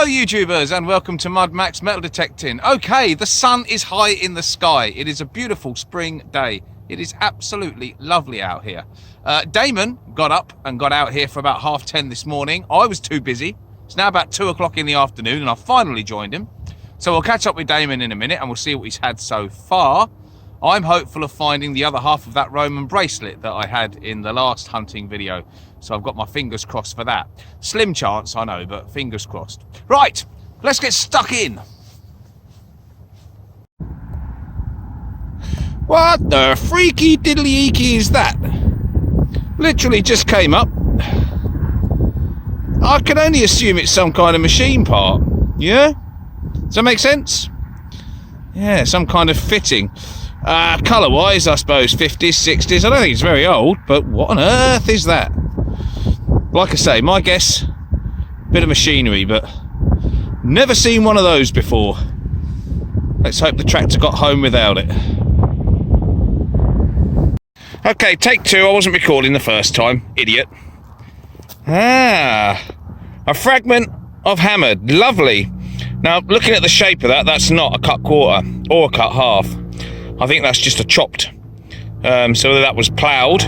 Hello YouTubers and welcome to Mud Max Metal Detecting. Okay, the sun is high in the sky. It is a beautiful spring day. It is absolutely lovely out here. Damon got up and got out here for about 10:30 this morning. I was too busy. It's now about 2 o'clock in the afternoon and I finally joined him. So we'll catch up with Damon in a minute and we'll see what he's had so far. I'm hopeful of finding the other half of that Roman bracelet that I had in the last hunting video. So I've got my fingers crossed for that. Slim chance, I know, but fingers crossed. Right, let's get stuck in. What the freaky diddly eeky is that? Literally just came up. I can only assume it's some kind of machine part. Yeah? Does that make sense? Yeah, some kind of fitting. Colour-wise, I suppose 50s, 60s. I don't think it's very old, but what on earth is that? Like I say, my guess, bit of machinery, but never seen one of those before. Let's hope the tractor got home without it. Okay, take two. I wasn't recording the first time. Idiot. A fragment of hammered. Lovely. Now, looking at the shape of that, that's not a cut quarter or a cut half. I think that's just a chopped. So whether that was ploughed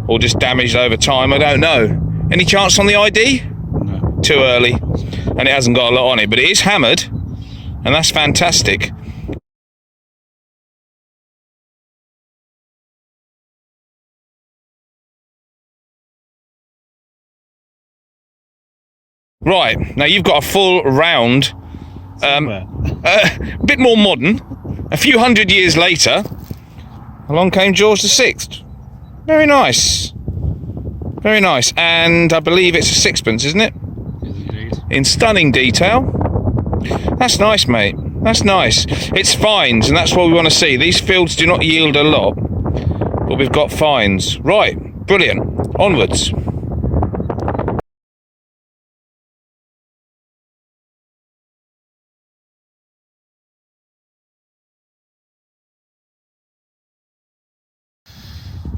or just damaged over time, I don't know. Any chance on the ID? No. Too early. And it hasn't got a lot on it, but it is hammered. And that's fantastic. Right, now you've got a full round, a bit more modern. A few hundred years later, along came George VI. Very nice. Very nice. And I believe it's a sixpence, isn't it? Yes, indeed. In stunning detail. That's nice, mate. That's nice. It's fines, and that's what we want to see. These fields do not yield a lot, but we've got fines. Right, brilliant. Onwards.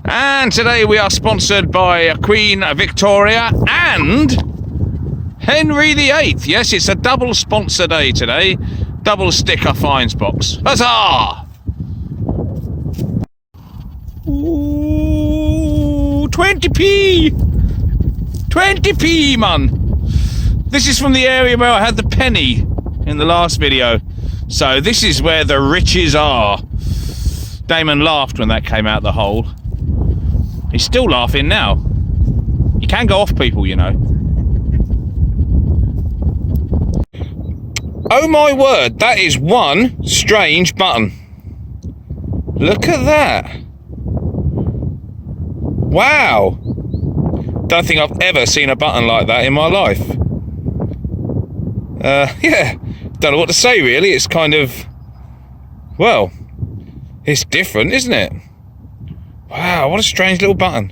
And today we are sponsored by Queen Victoria and Henry VIII. Yes, it's a double sponsor day today. Double sticker fines box. Huzzah! Ooh, 20p! 20p, man! This is from the area where I had the penny in the last video. So this is where the riches are. Damon laughed when that came out the hole. He's still laughing now. You can go off people, you know. Oh my word, that is one strange button. Look at that. Wow. Don't think I've ever seen a button like that in my life. Yeah, don't know what to say really. It's kind of, well, it's different, isn't it? Wow, what a strange little button.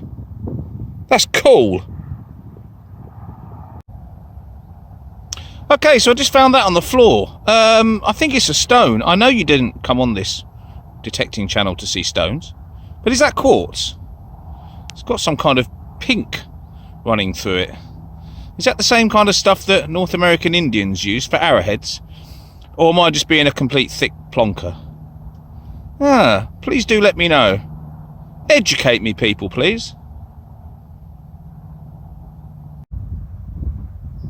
That's cool. Okay, so I just found that on the floor. I think it's a stone. I know you didn't come on this detecting channel to see stones, but is that quartz? It's got some kind of pink running through it. Is that the same kind of stuff that North American Indians use for arrowheads? Or am I just being a complete thick plonker? Please do let me know. Educate me, people, please.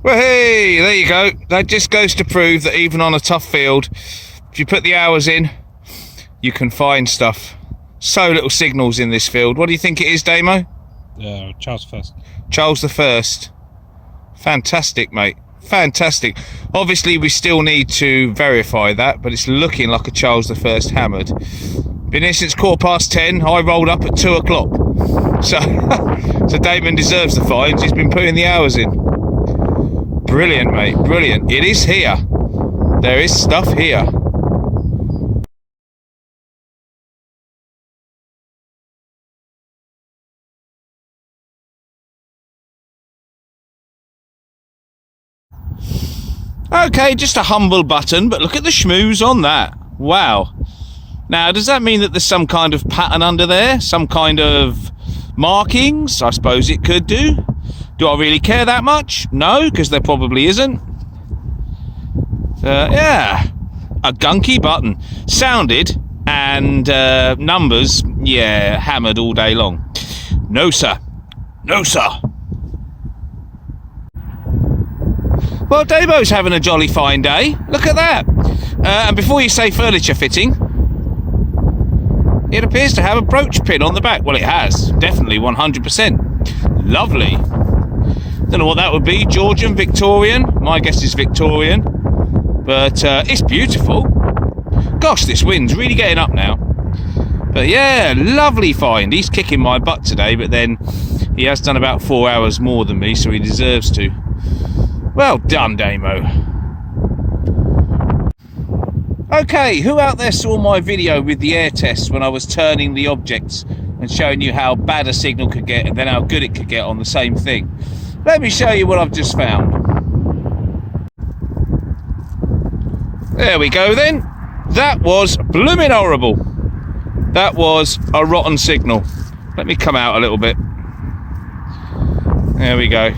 Well, hey, there you go. That just goes to prove that even on a tough field, if you put the hours in, you can find stuff. So little signals in this field. What do you think it is, Damo? Charles I. Charles I. Fantastic, mate. Fantastic. Obviously, we still need to verify that, but it's looking like a Charles I hammered. Been here since 10:15. I rolled up at 2 o'clock. So Damon deserves the fines. He's been putting the hours in. Brilliant, mate. Brilliant. It is here. There is stuff here. Okay, just a humble button, but look at the schmooze on that. Wow. Now, does that mean that there's some kind of pattern under there? Some kind of markings? I suppose it could do. Do I really care that much? No, because there probably isn't. Yeah, a gunky button. Sounded and numbers, yeah, hammered all day long. No, sir. No, sir. Well, Damo's having a jolly fine day. Look at that. And before you say furniture fitting, it appears to have a brooch pin on the back. Well, it has. Definitely 100%. Lovely. Don't know what that would be. Georgian, Victorian. My guess is Victorian. But it's beautiful. Gosh, this wind's really getting up now. But yeah, lovely find. He's kicking my butt today, but then he has done about 4 hours more than me, so he deserves to. Well done, Damo. Okay, who out there saw my video with the air test when I was turning the objects and showing you how bad a signal could get and then how good it could get on the same thing? Let me show you what I've just found. There we go then. That was blooming horrible. That was a rotten signal. Let me come out a little bit. There we go.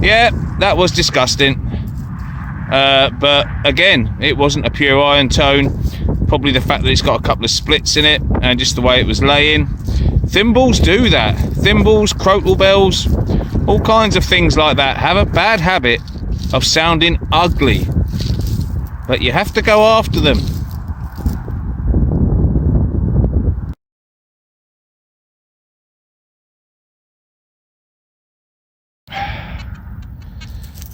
Yeah, that was disgusting. But again, it wasn't a pure iron tone. Probably the fact that it's got a couple of splits in it and just the way it was laying. Thimbles do that. Thimbles, crotal bells, all kinds of things like that have a bad habit of sounding ugly. But you have to go after them.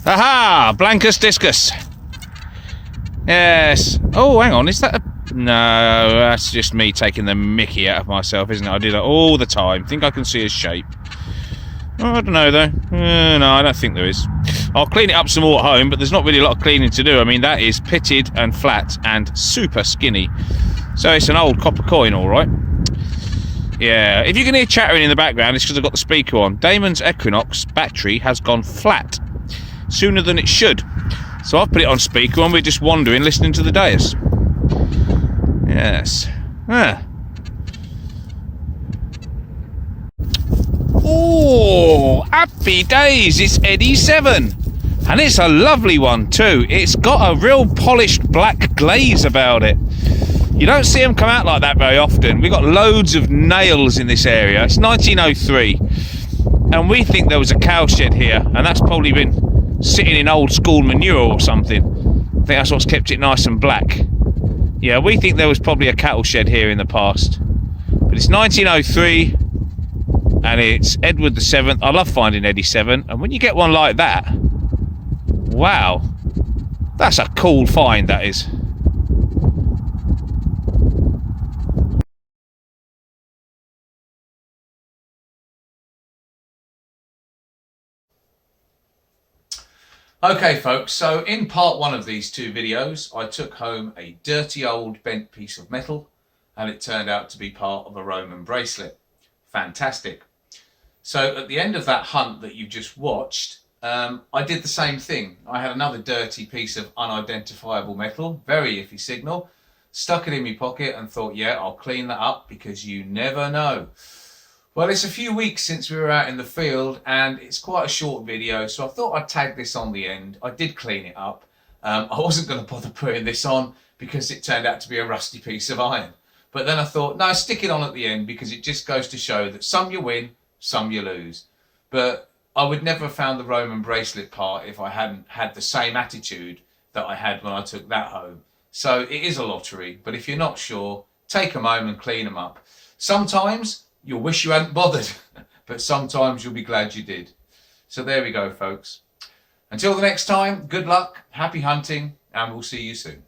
Aha! Blancus discus. Yes. Oh, hang on. Is that a... No, that's just me taking the mickey out of myself, isn't it? I do that all the time. Think I can see his shape. Oh, I don't know, though. No, I don't think there is. I'll clean it up some more at home, but there's not really a lot of cleaning to do. I mean, that is pitted and flat and super skinny. So it's an old copper coin, all right. Yeah, if you can hear chattering in the background, it's because I've got the speaker on. Damon's Equinox battery has gone flat sooner than it should. So I've put it on speaker and we're just wandering, listening to the dais. Yes. Ah. Oh, happy days, it's Eddy 7. And it's a lovely one too. It's got a real polished black glaze about it. You don't see them come out like that very often. We've got loads of nails in this area. It's 1903. And we think there was a cowshed here. And that's probably been sitting in old school manure or something. I think that's what's kept it nice and black. Yeah, we think there was probably a cattle shed here in the past. But it's 1903. And it's Edward the 7th. I love finding Eddy 7. And when you get one like that, wow, that's a cool find, that is. Okay folks, so in part one of these two videos, I took home a dirty old bent piece of metal and it turned out to be part of a Roman bracelet. Fantastic. So at the end of that hunt that you just watched, I did the same thing. I had another dirty piece of unidentifiable metal, very iffy signal, stuck it in my pocket and thought, yeah, I'll clean that up because you never know. Well, it's a few weeks since we were out in the field and it's quite a short video, so I thought I'd tag this on the end. I did clean it up. I wasn't going to bother putting this on because it turned out to be a rusty piece of iron. But then I thought, no, stick it on at the end because it just goes to show that some you win, some you lose. But I would never have found the Roman bracelet part if I hadn't had the same attitude that I had when I took that home. So it is a lottery, but if you're not sure, take them home and clean them up. Sometimes you'll wish you hadn't bothered, but sometimes you'll be glad you did. So there we go, folks. Until the next time, good luck, happy hunting, and we'll see you soon.